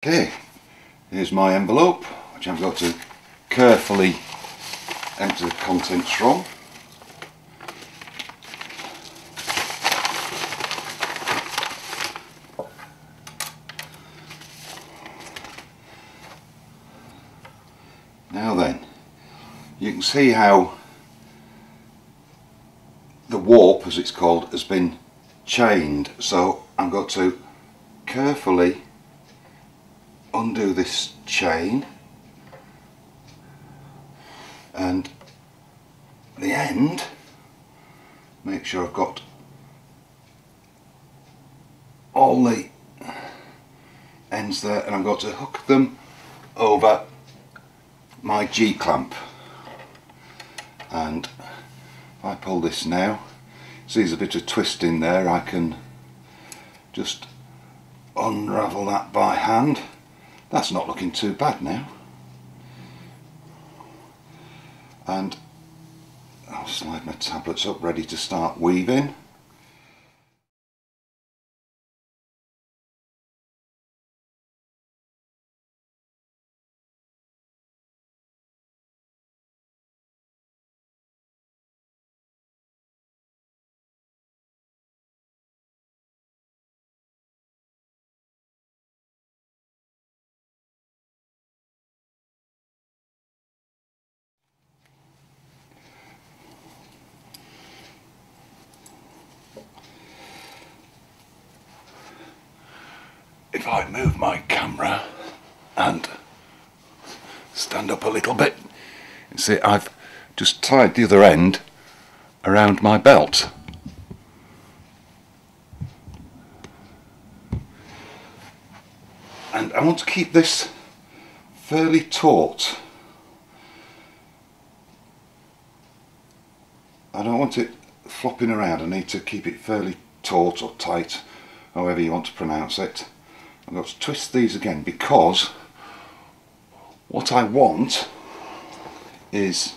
Okay, here's my envelope, which I've got to carefully empty the contents from. Now then, you can see how the warp, as it's called, has been chained, so I've got to carefully undo this chain, and the end, make sure I've got all the ends there, and I've got to hook them over my G-clamp. And if I pull this now, see there's a bit of twist in there, I can just unravel that by hand. That's not looking too bad now. And I'll slide my tablets up ready to start weaving. If I move my camera and stand up a little bit, you see I've just tied the other end around my belt. And I want to keep this fairly taut. I don't want it flopping around, I need to keep it fairly taut or tight, however you want to pronounce it. I've got to twist these again because what I want is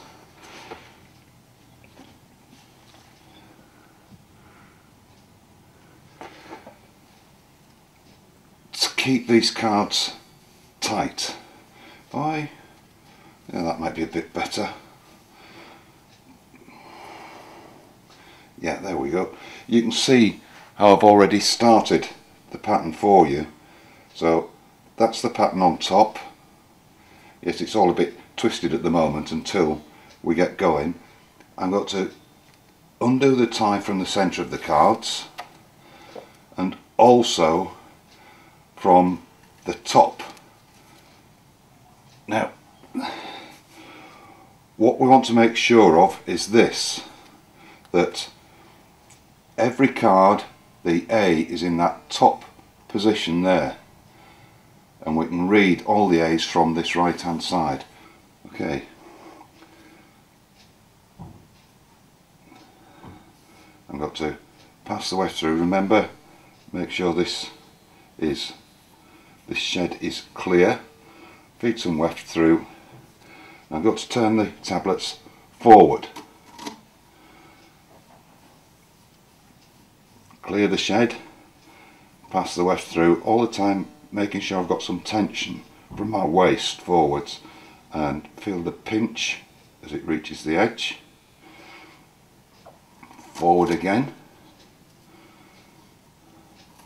to keep these cards tight. Yeah, that might be a bit better. Yeah, there we go. You can see how I've already started the pattern for you. So that's the pattern on top. Yes, it's all a bit twisted at the moment until we get going. I've got to undo the tie from the centre of the cards and also from the top. Now, what we want to make sure of is this, that every card, the A is in that top position there, and we can read all the A's from this right hand side. Okay, I've got to pass the weft through. Remember, make sure this shed is clear. Feed some weft through. I've got to turn the tablets forward. Clear the shed, pass the weft through, all the time making sure I've got some tension from my waist forwards, and feel the pinch as it reaches the edge. Forward again,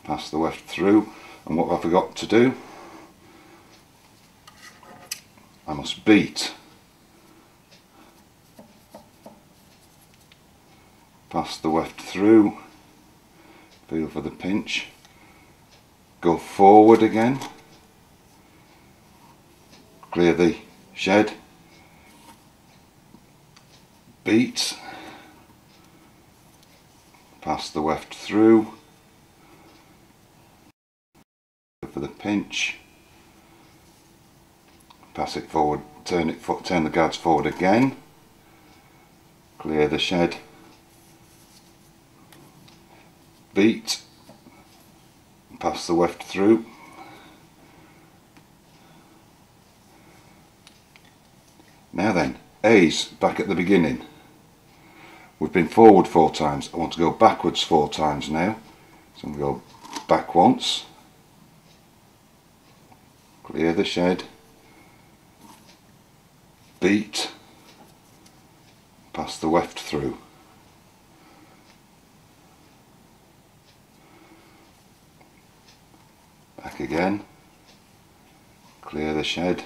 pass the weft through, and what I forgot to do, I must beat. Pass the weft through, feel for the pinch, go forward again, clear the shed, beat, pass the weft through, go for the pinch, pass it forward, turn the guards forward again, clear the shed, beat, pass the weft through, now then, A's back at the beginning. We've been forward 4 times, I want to go backwards 4 times now, so I'm going to go back once, clear the shed, beat, pass the weft through. Back again, clear the shed,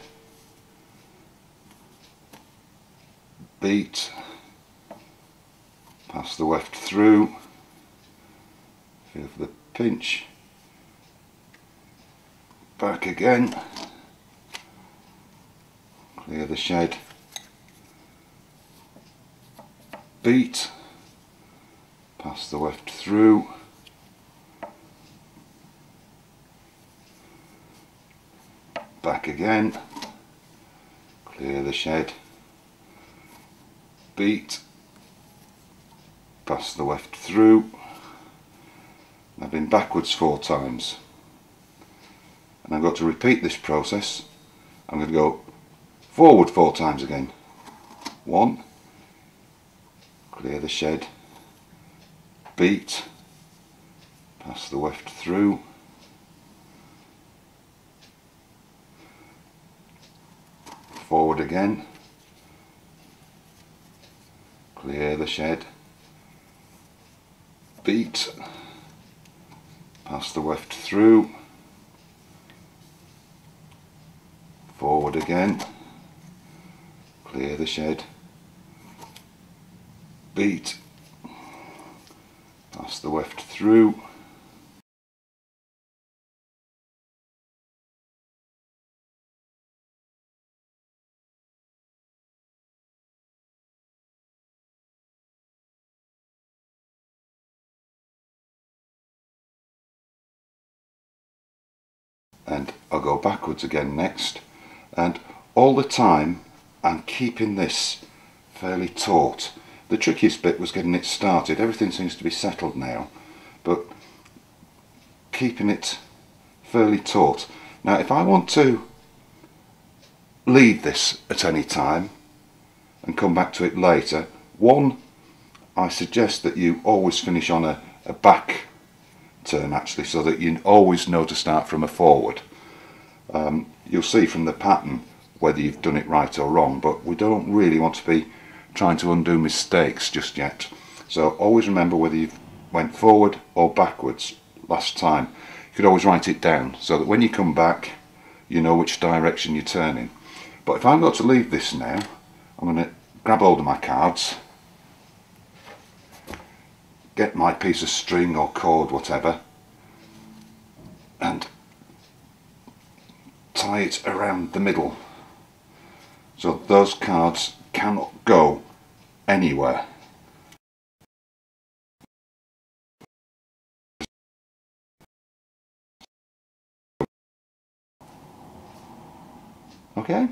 beat, pass the weft through, feel for the pinch, back again, clear the shed, beat, pass the weft through, back again, clear the shed, beat, pass the weft through. I've been backwards 4 times, and I've got to repeat this process. I'm going to go forward 4 times again. 1, clear the shed, beat, pass the weft through, forward again, clear the shed, beat, pass the weft through, forward again, clear the shed, beat, pass the weft through, and I'll go backwards again next, and all the time I'm keeping this fairly taut. The trickiest bit was getting it started. Everything seems to be settled now, but keeping it fairly taut. Now if I want to leave this at any time and come back to it later, I suggest that you always finish on a back turn actually, so that you always know to start from a forward. You'll see from the pattern whether you've done it right or wrong, but we don't really want to be trying to undo mistakes just yet. So always remember whether you've went forward or backwards last time. You could always write it down so that when you come back you know which direction you're turning. But if I've got to leave this now, I'm going to grab hold of my cards, get my piece of string or cord, whatever, and tie it around the middle so those cards cannot go anywhere. Okay?